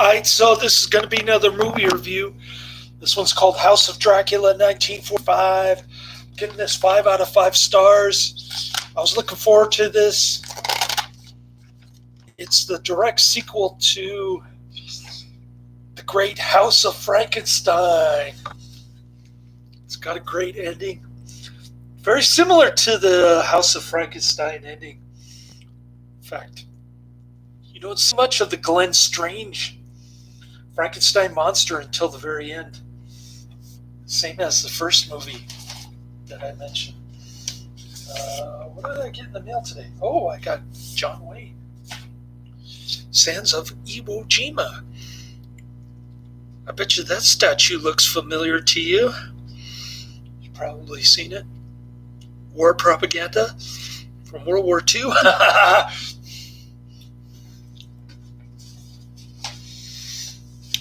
Alright, so this is going to be another movie review. This one's called House of Dracula, 1945. Getting this 5 out of 5 stars. I was looking forward to this. It's the direct sequel to The Great House of Frankenstein. It's got a great ending. Very similar to the House of Frankenstein ending. In fact, you don't see much of the Glenn Strange Frankenstein monster until the very end. Same as the first movie that I mentioned. What did I get in the mail today? Oh, I got John Wayne. Sands of Iwo Jima. I bet you that statue looks familiar to you. You've probably seen it. War propaganda from World War II.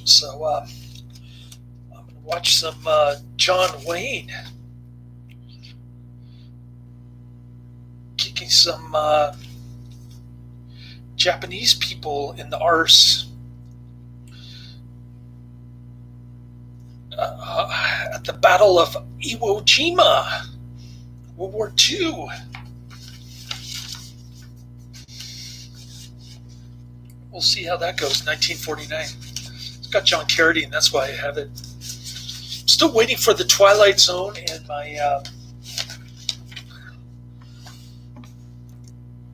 So I'm going to watch some John Wayne kicking some Japanese people in the arse at the Battle of Iwo Jima, World War II. We'll see how that goes. 1949. Got John Carradine, that's why I have it. Still waiting for the Twilight Zone and my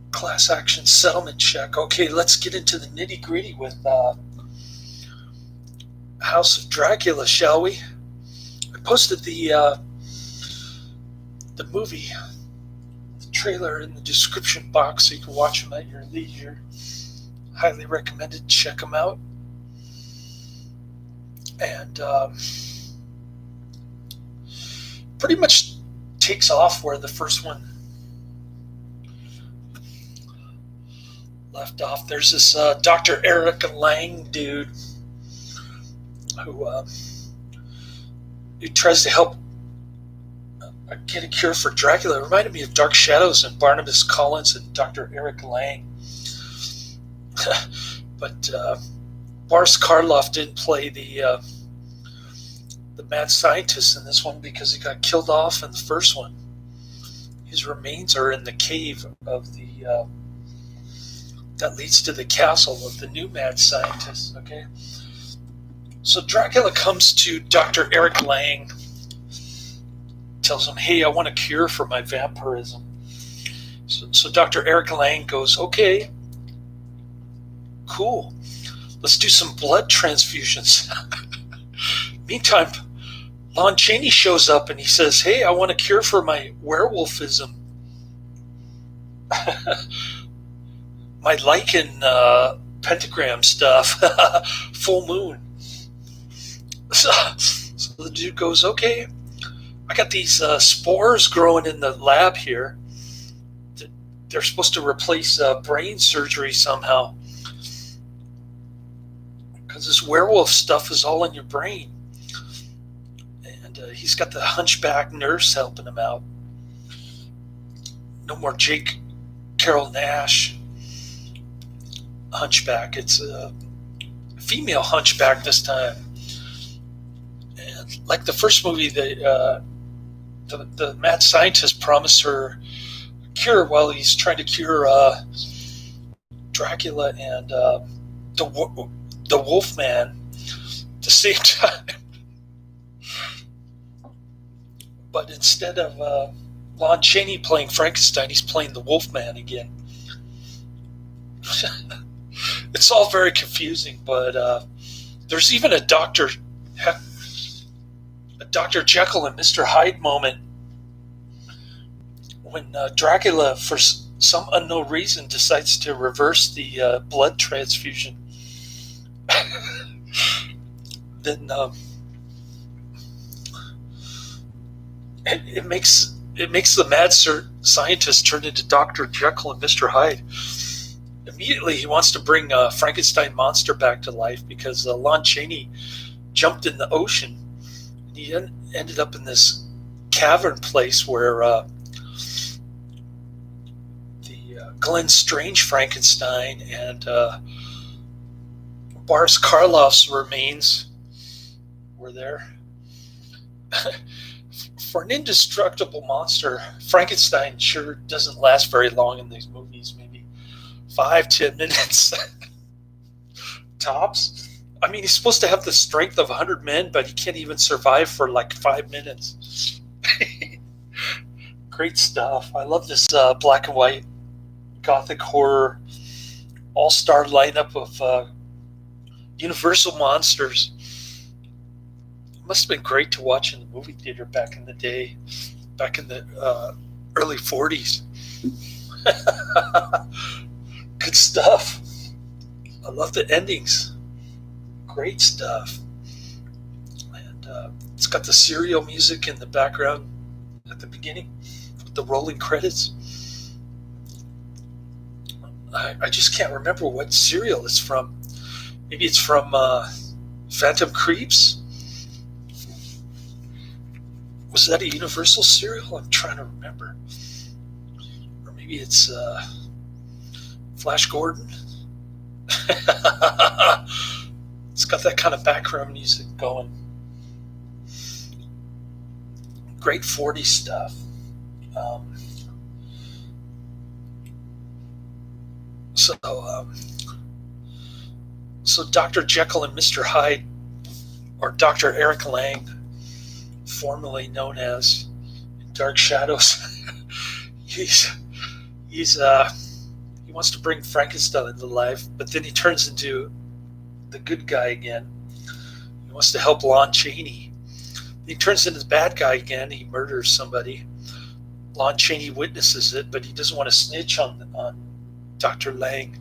class action settlement check. Okay, let's get into the nitty gritty with House of Dracula, shall we? I posted the movie, the trailer in the description box so you can watch them at your leisure. Highly recommended. Check them out. And pretty much takes off where the first one left off. There's this Dr. Eric Lang dude who tries to help get a cure for Dracula. It reminded me of Dark Shadows and Barnabas Collins and Dr. Eric Lang. But Boris Karloff didn't play the mad scientist in this one because he got killed off in the first one. His remains are in the cave of the that leads to the castle of the new mad scientist. Okay, so Dracula comes to Dr. Eric Lang, tells him, "Hey, I want a cure for my vampirism." So Dr. Eric Lang goes, "Okay, cool. Let's do some blood transfusions." Meantime, Lon Chaney shows up and he says, "Hey, I want a cure for my werewolfism. My lichen pentagram stuff. Full moon." So the dude goes, "Okay, I got these spores growing in the lab here. They're supposed to replace brain surgery somehow. Because this werewolf stuff is all in your brain." And he's got the hunchback nurse helping him out. No more Jake Carol Nash hunchback. It's a female hunchback this time. And like the first movie, the mad scientist promised her a cure while he's trying to cure Dracula and the Wolfman at the same time. But instead of Lon Chaney playing Frankenstein, he's playing the Wolfman again. It's all very confusing, but there's even a Dr. Jekyll and Mr. Hyde moment when Dracula, for some unknown reason, decides to reverse the blood transfusion. Then it makes the mad scientist turn into Dr. Jekyll and Mr. Hyde. Immediately, he wants to bring Frankenstein monster back to life because Lon Chaney jumped in the ocean. And he ended up in this cavern place where the Glenn Strange Frankenstein and Boris Karloff's remains were there. For an indestructible monster, Frankenstein sure doesn't last very long in these movies, maybe 5-10 minutes tops. I mean, he's supposed to have the strength of 100 men, but he can't even survive for like 5 minutes. Great stuff. I love this black and white gothic horror all-star lineup of Universal monsters. It must have been great to watch in the movie theater back in the day, back in the early 40s. Good stuff. I love the endings. Great stuff. And it's got the serial music in the background at the beginning with the rolling credits. I just can't remember what serial it's from. Maybe it's from Phantom Creeps. Was that a Universal serial? I'm trying to remember. Or maybe it's Flash Gordon. It's got that kind of background music going. Great 40s stuff. So Dr. Jekyll and Mr. Hyde, or Dr. Eric Lang, formerly known as in Dark Shadows, he wants to bring Frankenstein into life, but then he turns into the good guy again. He wants to help Lon Chaney. He turns into the bad guy again. He murders somebody. Lon Chaney witnesses it, but he doesn't want to snitch on Dr. Lang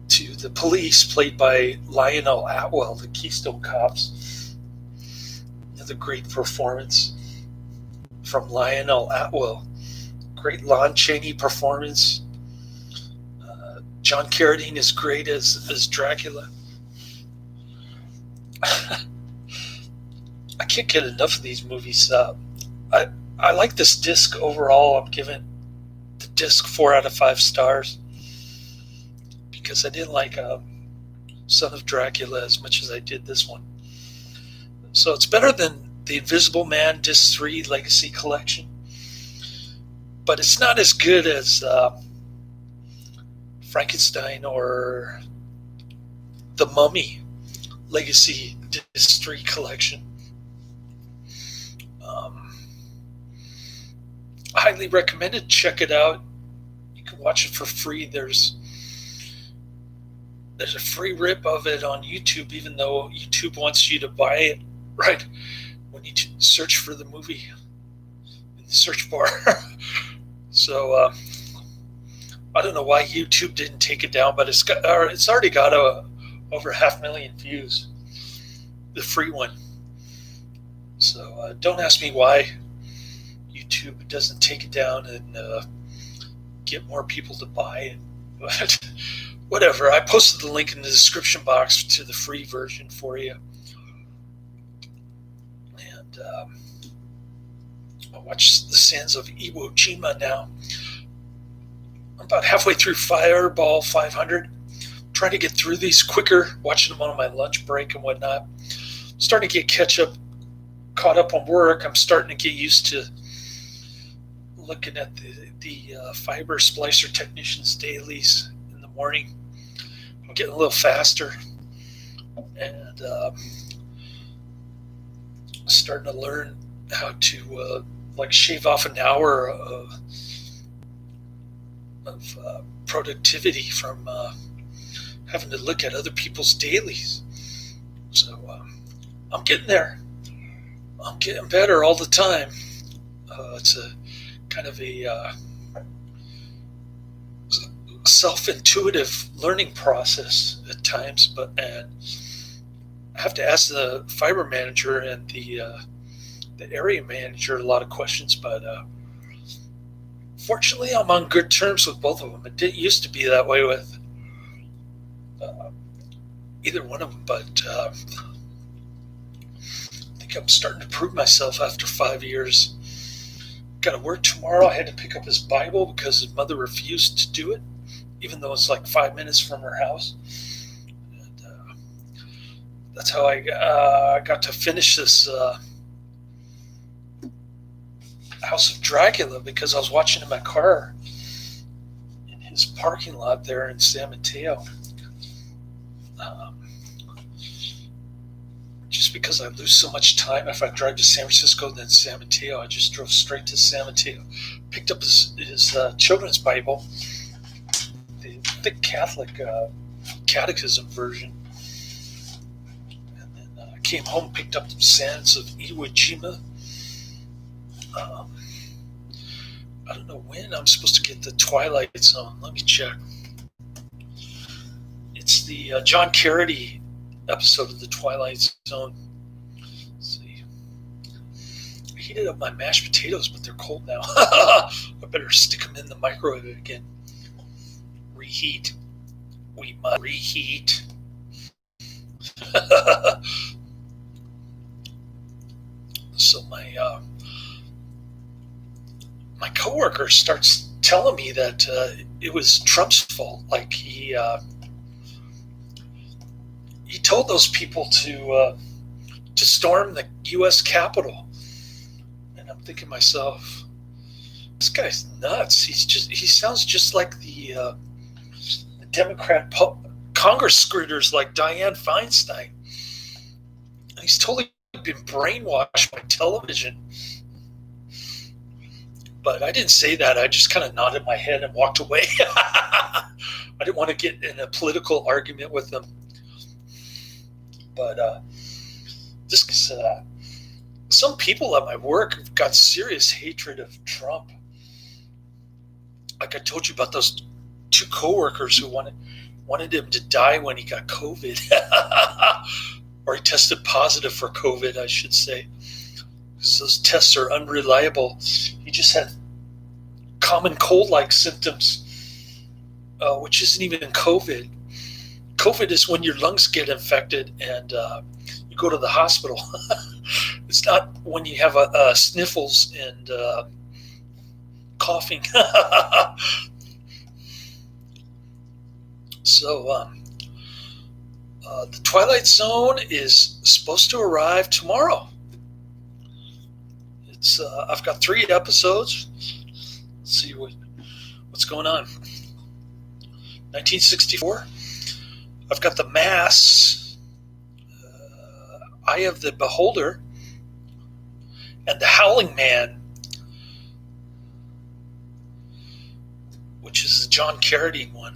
to the police, played by Lionel Atwill, the Keystone Cops. Another great performance from Lionel Atwill. Great Lon Chaney performance. John Carradine is great as Dracula. I can't get enough of these movies. I like this disc overall. I'm giving the disc 4 out of 5 stars because I didn't like Son of Dracula as much as I did this one. So it's better than The Invisible Man Disc 3 Legacy Collection, but it's not as good as Frankenstein or The Mummy Legacy Disc 3 Collection. I highly recommend it. Check it out. You can watch it for free. There's a free rip of it on YouTube, even though YouTube wants you to buy it right when you search for the movie in the search bar. So I don't know why YouTube didn't take it down, but it's already got over 500,000 views, the free one. So don't ask me why YouTube doesn't take it down and get more people to buy it. But whatever, I posted the link in the description box to the free version for you. And I'll watch The Sands of Iwo Jima now. I'm about halfway through Fireball 500. I'm trying to get through these quicker, watching them on my lunch break and whatnot. I'm starting to get caught up on work. I'm starting to get used to looking at the fiber splicer technicians dailies in the morning. I'm getting a little faster and starting to learn how to shave off an hour of productivity from having to look at other people's dailies. So I'm getting there. I'm getting better all the time. It's a kind of a self-intuitive learning process at times, but I have to ask the fiber manager and the area manager a lot of questions, but fortunately I'm on good terms with both of them. It didn't used to be that way with either one of them, but I think I'm starting to prove myself after 5 years. Got to work tomorrow. I had to pick up his Bible because his mother refused to do it, even though it's like 5 minutes from her house. that's how I got to finish this House of Dracula, because I was watching in my car in his parking lot there in San Mateo. Just because I lose so much time if I drive to San Francisco then San Mateo, I just drove straight to San Mateo, picked up his children's Bible, the thick Catholic catechism version, and then came home, picked up the Sands of Iwo Jima. I don't know when I'm supposed to get the Twilight Zone. Let me check. It's the John Carradine episode of the Twilight Zone. Let's see. I heated up my mashed potatoes, but they're cold now. I better stick them in the microwave again. Reheat. We must reheat. So my coworker starts telling me that it was Trump's fault. Like he told those people to storm the U.S. Capitol, and I'm thinking to myself, this guy's nuts. He sounds just like the Democrat Congress scritters like Dianne Feinstein. He's totally been brainwashed by television. But I didn't say that. I just kind of nodded my head and walked away. I didn't want to get in a political argument with them. But some people at my work have got serious hatred of Trump. Like I told you about those two coworkers who wanted him to die when he got COVID. Or he tested positive for COVID, I should say. Because those tests are unreliable. He just had common cold-like symptoms, which isn't even COVID. COVID is when your lungs get infected and you go to the hospital. It's not when you have sniffles and coughing. So the Twilight Zone is supposed to arrive tomorrow. I've got 3 episodes. Let's see what's going on. 1964. I've got The Mask, Eye of the Beholder, and The Howling Man, which is the John Carradine one.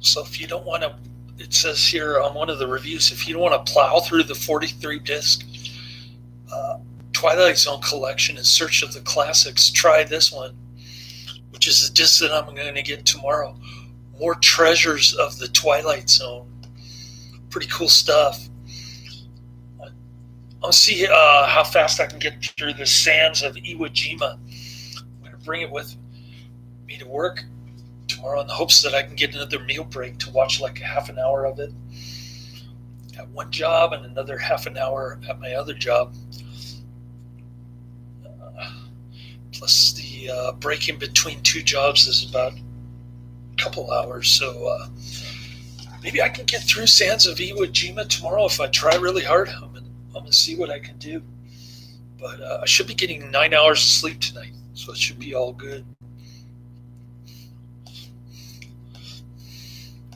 So if you don't want to, it says here on one of the reviews, if you don't want to plow through the 43-disc Twilight Zone collection in search of the classics, try this one, which is the disc that I'm going to get tomorrow. More Treasures of the Twilight Zone. Pretty cool stuff. I'll see how fast I can get through the Sands of Iwo Jima. I'm going to bring it with me to work tomorrow in the hopes that I can get another meal break to watch like a half an hour of it at one job and another half an hour at my other job. Plus the break in between 2 jobs is about a couple hours. So maybe I can get through Sands of Iwo Jima tomorrow if I try really hard. I'm going to see what I can do. But I should be getting 9 hours of sleep tonight, so it should be all good.